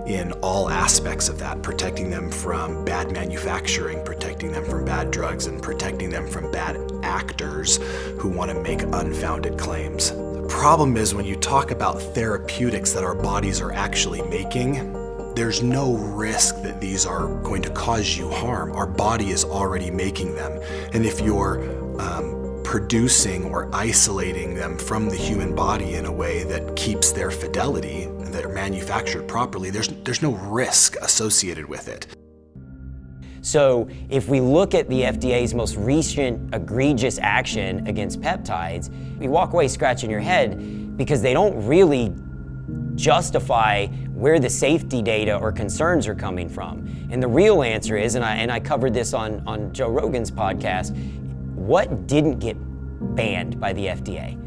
in all aspects of that, protecting them from bad manufacturing, protecting them from bad drugs, and protecting them from bad actors who want to make unfounded claims. The problem is when you talk about therapeutics that our bodies are actually making, there's no risk that these are going to cause you harm. Our body is already making them. And if you're producing or isolating them from the human body in a way that keeps their fidelity, that are manufactured properly, there's no risk associated with it. So if we look at the FDA's most recent egregious action against peptides, you walk away scratching your head because they don't really justify where the safety data or concerns are coming from. And the real answer is, and I covered this on Joe Rogan's podcast, what didn't get banned by the FDA?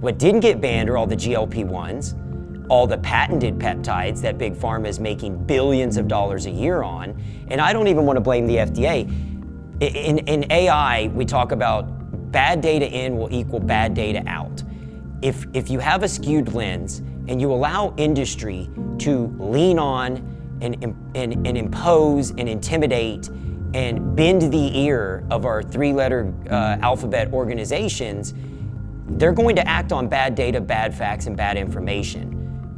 What didn't get banned are all the GLP-1s, all the patented peptides that Big Pharma is making billions of dollars a year on. And I don't even want to blame the FDA. In AI, we talk about bad data in will equal bad data out. If you have a skewed lens and you allow industry to lean on and impose and intimidate and bend the ear of our three-letter alphabet organizations, they're going to act on bad data, bad facts, and bad information.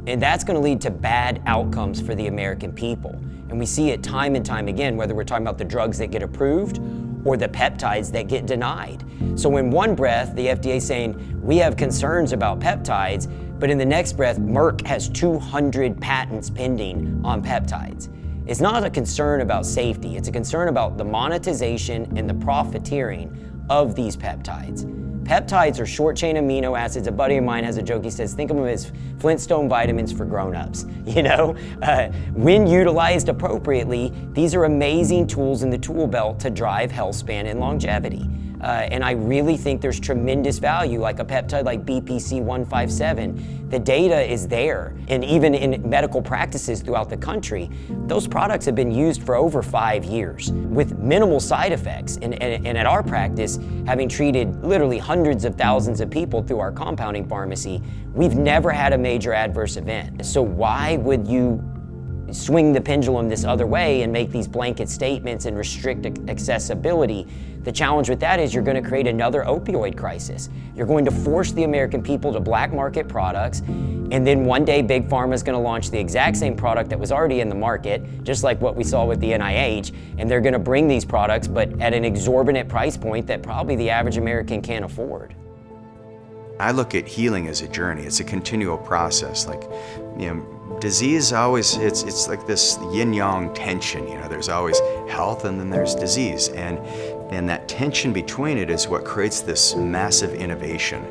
And that's going to lead to bad outcomes for the American people. And we see it time and time again, whether we're talking about the drugs that get approved or the peptides that get denied. So in one breath, the FDA is saying, we have concerns about peptides, but in the next breath, Merck has 200 patents pending on peptides. It's not a concern about safety, it's a concern about the monetization and the profiteering of these peptides. Peptides are short-chain amino acids. A buddy of mine has a joke, he says, think of them as Flintstone vitamins for grown-ups. When utilized appropriately, these are amazing tools in the tool belt to drive health span and longevity. And I really think there's tremendous value, like a peptide like BPC 157. The data is there. And even in medical practices throughout the country, those products have been used for over 5 years with minimal side effects. And at our practice, having treated literally hundreds of thousands of people through our compounding pharmacy, we've never had a major adverse event. So why would you swing the pendulum this other way and make these blanket statements and restrict accessibility? The challenge with that is you're going to create another opioid crisis. You're going to force the American people to black market products, and then one day Big Pharma is going to launch the exact same product that was already in the market, just like what we saw with the NIH, and they're going to bring these products, but at an exorbitant price point that probably the average American can't afford. I look at healing as a journey. It's a continual process. Disease always, it's like this yin-yang tension, there's always health and then there's disease. And that tension between it is what creates this massive innovation.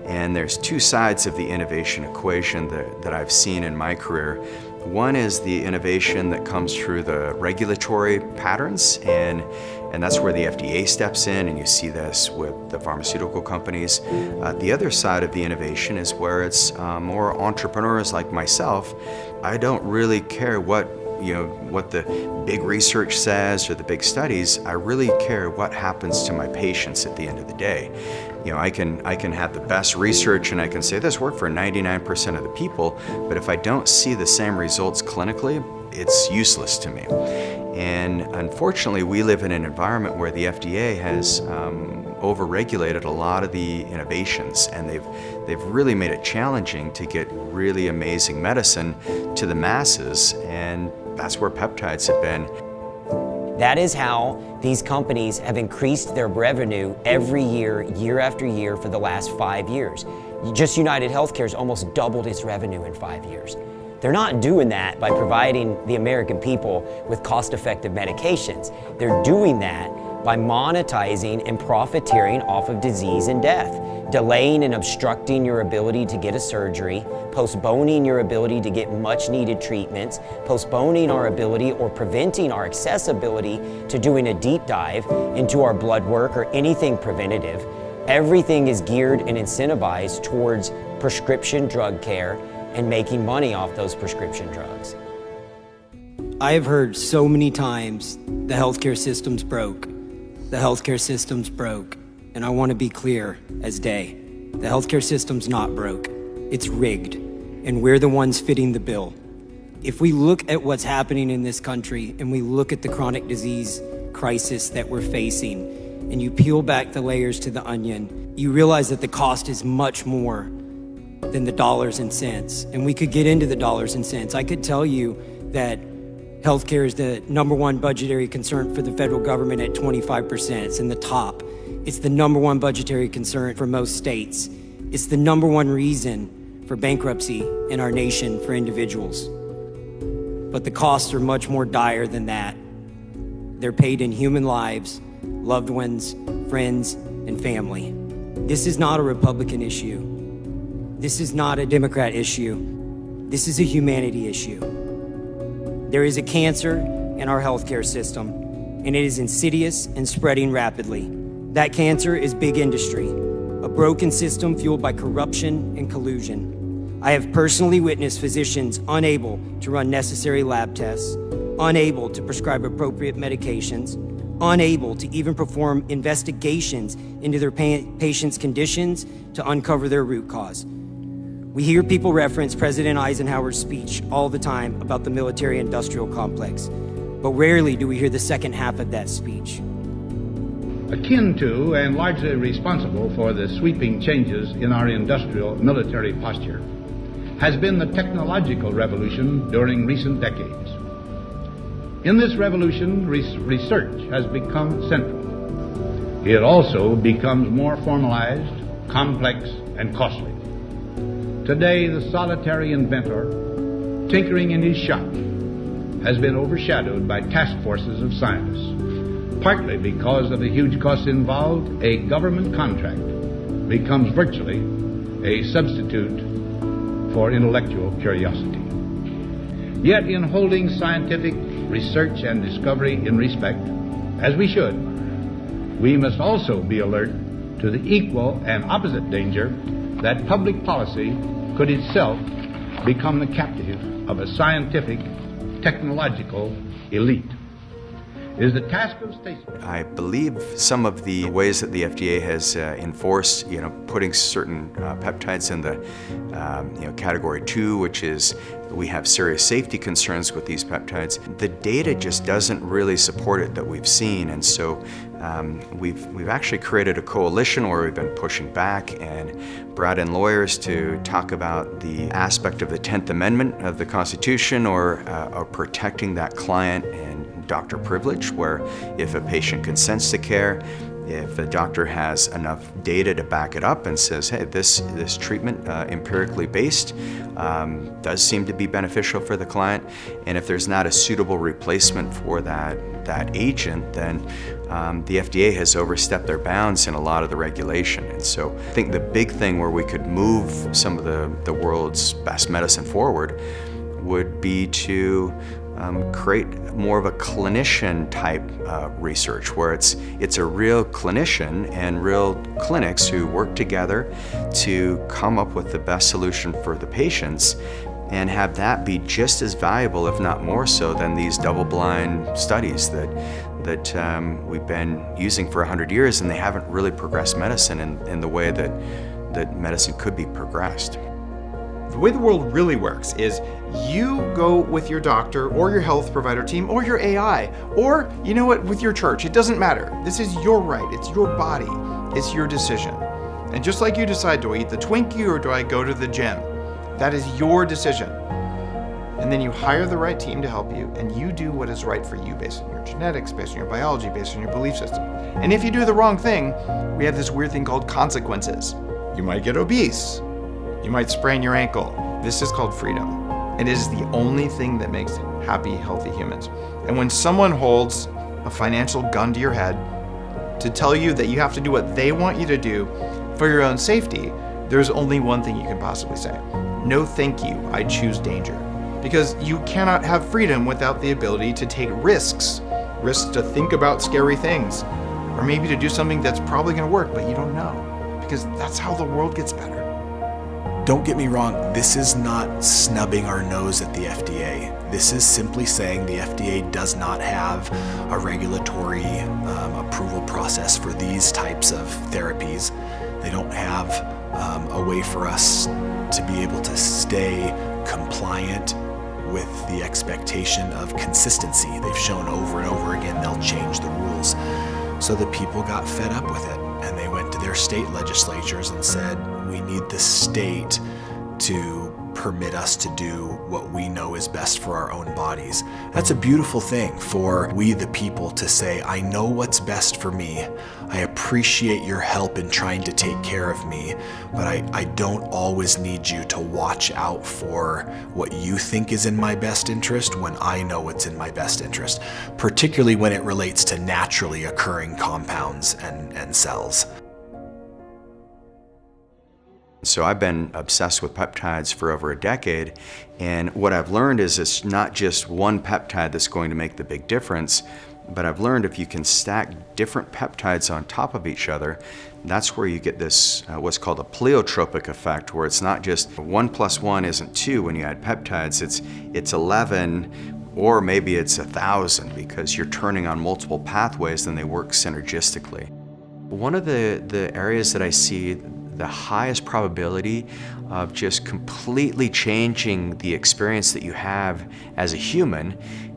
And there's two sides of the innovation equation that I've seen in my career. One is the innovation that comes through the regulatory patterns, and that's where the FDA steps in, and you see this with the pharmaceutical companies. The other side of the innovation is where it's more entrepreneurs like myself. I don't really care what what the big research says or the big studies. I really care what happens to my patients at the end of the day. I can have the best research and I can say this worked for 99% of the people, but if I don't see the same results clinically, it's useless to me. And unfortunately, we live in an environment where the FDA has overregulated a lot of the innovations, and they've really made it challenging to get really amazing medicine to the masses, and that's where peptides have been. That is how these companies have increased their revenue every year, year after year for the last 5 years. Just United Healthcare's almost doubled its revenue in 5 years. They're not doing that by providing the American people with cost-effective medications. They're doing that by monetizing and profiteering off of disease and death, delaying and obstructing your ability to get a surgery, postponing your ability to get much-needed treatments, postponing our ability or preventing our accessibility to doing a deep dive into our blood work or anything preventative. Everything is geared and incentivized towards prescription drug care and making money off those prescription drugs. I have heard so many times, the healthcare system's broke. The healthcare system's broke. And I want to be clear as day. The healthcare system's not broke. It's rigged. And we're the ones fitting the bill. If we look at what's happening in this country and we look at the chronic disease crisis that we're facing, and you peel back the layers to the onion, you realize that the cost is much more than the dollars and cents. And we could get into the dollars and cents. I could tell you that healthcare is the #1 budgetary concern for the federal government at 25%. It's in the top. It's the #1 budgetary concern for most states. It's the #1 reason for bankruptcy in our nation for individuals. But the costs are much more dire than that. They're paid in human lives, loved ones, friends, and family. This is not a Republican issue. This is not a Democrat issue. This is a humanity issue. There is a cancer in our healthcare system, and it is insidious and spreading rapidly. That cancer is big industry, a broken system fueled by corruption and collusion. I have personally witnessed physicians unable to run necessary lab tests, unable to prescribe appropriate medications, unable to even perform investigations into their patients' conditions to uncover their root cause. We hear people reference President Eisenhower's speech all the time about the military-industrial complex, but rarely do we hear the second half of that speech. Akin to and largely responsible for the sweeping changes in our industrial military posture has been the technological revolution during recent decades. In this revolution, research has become central. It also becomes more formalized, complex, and costly. Today, the solitary inventor, tinkering in his shop, has been overshadowed by task forces of scientists. Partly because of the huge costs involved, a government contract becomes virtually a substitute for intellectual curiosity. Yet in holding scientific research and discovery in respect, as we should, we must also be alert to the equal and opposite danger that public policy could itself become the captive of a scientific, technological elite. It is the task of statesmen. I believe some of the ways that the FDA has enforced, putting certain peptides in the, category 2, which is we have serious safety concerns with these peptides. The data just doesn't really support it that we've seen, and so we've actually created a coalition where we've been pushing back and brought in lawyers to talk about the aspect of the 10th Amendment of the Constitution or protecting that client and doctor privilege, where if a patient consents to care, if the doctor has enough data to back it up and says, hey, this treatment, empirically based, does seem to be beneficial for the client, and if there's not a suitable replacement for that agent, then the FDA has overstepped their bounds in a lot of the regulation. And so I think the big thing where we could move some of the world's best medicine forward would be to create more of a clinician type research, where it's a real clinician and real clinics who work together to come up with the best solution for the patients, and have that be just as valuable, if not more so, than these double-blind studies that we've been using for 100 years, and they haven't really progressed medicine in the way that medicine could be progressed. The way the world really works is you go with your doctor or your health provider team or your AI, or, you know what, with your church. It doesn't matter. This is your right. It's your body. It's your decision. And just like you decide, do I eat the Twinkie or do I go to the gym? That is your decision. And then you hire the right team to help you, and you do what is right for you based on your genetics, based on your biology, based on your belief system. And if you do the wrong thing, we have this weird thing called consequences. You might get obese. You might sprain your ankle. This is called freedom. And it is the only thing that makes happy, healthy humans. And when someone holds a financial gun to your head to tell you that you have to do what they want you to do for your own safety, there's only one thing you can possibly say. No thank you, I choose danger. Because you cannot have freedom without the ability to take risks. Risks to think about scary things. Or maybe to do something that's probably gonna work, but you don't know. Because that's how the world gets better. Don't get me wrong, this is not snubbing our nose at the FDA. This is simply saying the FDA does not have a regulatory approval process for these types of therapies. They don't have a way for us to be able to stay compliant with the expectation of consistency. They've shown over and over again they'll change the rules. So the people got fed up with it, and they went to their state legislatures and said, we need the state to permit us to do what we know is best for our own bodies. That's a beautiful thing for we the people to say, I know what's best for me. I appreciate your help in trying to take care of me, but I don't always need you to watch out for what you think is in my best interest when I know what's in my best interest, particularly when it relates to naturally occurring compounds and cells. So I've been obsessed with peptides for over a decade, and what I've learned is it's not just one peptide that's going to make the big difference, but I've learned if you can stack different peptides on top of each other, that's where you get this what's called a pleiotropic effect, where it's not just 1 + 1 isn't 2 when you add peptides, it's 11, or maybe it's 1,000, because you're turning on multiple pathways and they work synergistically. One of the areas that I see the highest probability of just completely changing the experience that you have as a human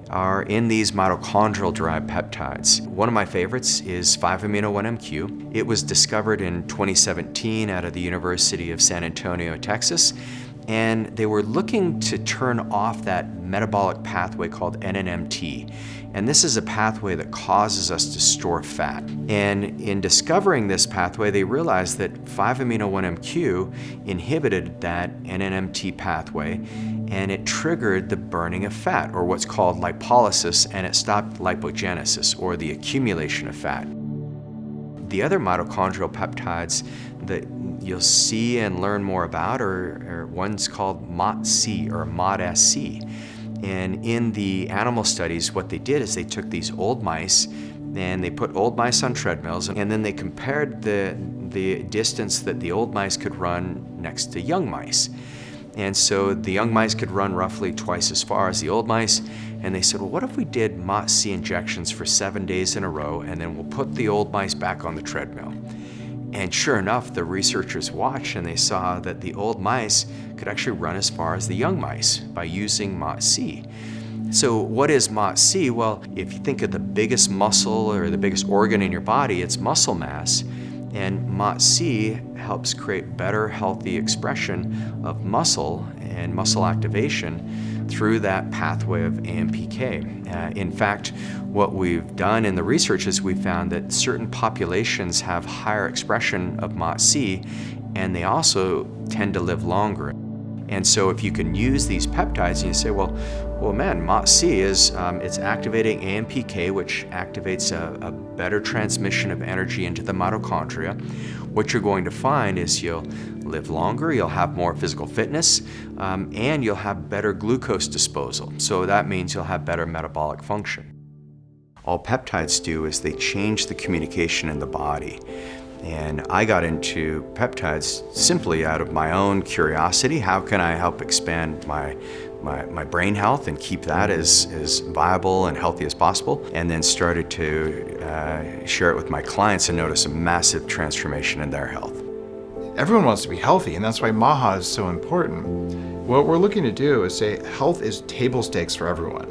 are in these mitochondrial-derived peptides. One of my favorites is 5-amino-1-MQ. It was discovered in 2017 out of the University of San Antonio, Texas, and they were looking to turn off that metabolic pathway called NNMT. And this is a pathway that causes us to store fat. And in discovering this pathway, they realized that 5-amino-1-MQ inhibited that NNMT pathway, and it triggered the burning of fat, or what's called lipolysis, and it stopped lipogenesis, or the accumulation of fat. The other mitochondrial peptides that you'll see and learn more about are ones called MOTC, or MOD-SC. And in the animal studies, what they did is they took these old mice and they put old mice on treadmills, and then they compared the distance that the old mice could run next to young mice. And so the young mice could run roughly twice as far as the old mice. And they said, well, what if we did MOTC injections for 7 days in a row, and then we'll put the old mice back on the treadmill? And sure enough, the researchers watched and they saw that the old mice could actually run as far as the young mice by using MOTC. So what is MOTC? Well, if you think of the biggest muscle or the biggest organ in your body, it's muscle mass. And MOTC helps create better, healthy expression of muscle and muscle activation through that pathway of AMPK. In fact, what we've done in the research is we found that certain populations have higher expression of MOTC, and they also tend to live longer. And so if you can use these peptides and you say, well man, MOTC is it's activating AMPK, which activates a better transmission of energy into the mitochondria. What you're going to find is you'll live longer, you'll have more physical fitness, and you'll have better glucose disposal. So that means you'll have better metabolic function. All peptides do is they change the communication in the body. And I got into peptides simply out of my own curiosity. How can I help expand my brain health and keep that as viable and healthy as possible? And then started to share it with my clients and notice a massive transformation in their health. Everyone wants to be healthy, and that's why Maha is so important. What we're looking to do is say health is table stakes for everyone.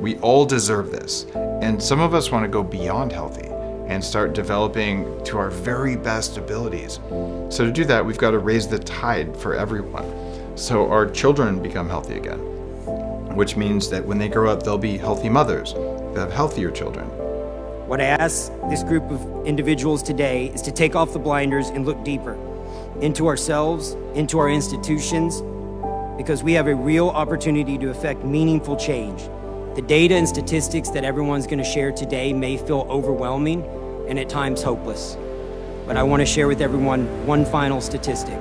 We all deserve this. And some of us want to go beyond healthy and start developing to our very best abilities. So to do that, we've got to raise the tide for everyone. So our children become healthy again, which means that when they grow up, they'll be healthy mothers. They'll have healthier children. What I ask this group of individuals today is to take off the blinders and look deeper into ourselves, into our institutions, because we have a real opportunity to affect meaningful change. The data and statistics that everyone's going to share today may feel overwhelming and at times hopeless. But I want to share with everyone one final statistic.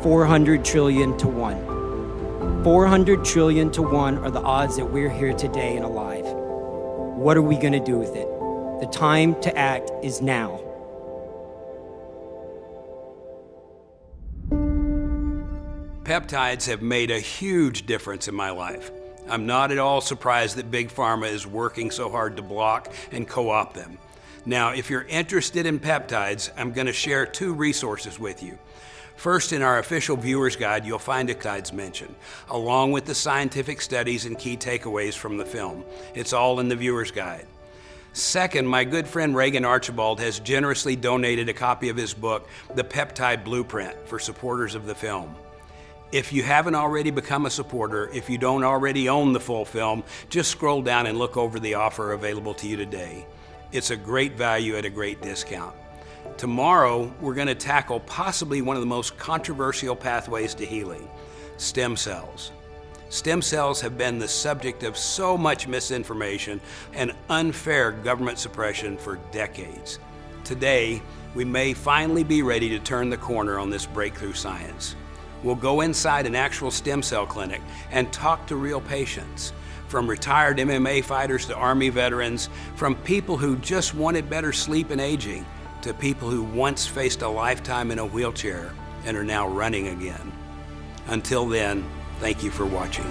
400 trillion to 1. 400 trillion to 1 are the odds that we're here today and alive. What are we going to do with it? The time to act is now. Peptides have made a huge difference in my life. I'm not at all surprised that Big Pharma is working so hard to block and co-opt them. Now, if you're interested in peptides, I'm going to share 2 resources with you. First, in our official viewer's guide, you'll find peptides mentioned, along with the scientific studies and key takeaways from the film. It's all in the viewer's guide. Second, my good friend Reagan Archibald has generously donated a copy of his book, The Peptide Blueprint, for supporters of the film. If you haven't already become a supporter, if you don't already own the full film, just scroll down and look over the offer available to you today. It's a great value at a great discount. Tomorrow, we're going to tackle possibly one of the most controversial pathways to healing, stem cells. Stem cells have been the subject of so much misinformation and unfair government suppression for decades. Today, we may finally be ready to turn the corner on this breakthrough science. We'll go inside an actual stem cell clinic and talk to real patients, from retired MMA fighters to Army veterans, from people who just wanted better sleep and aging, to people who once faced a lifetime in a wheelchair and are now running again. Until then, thank you for watching.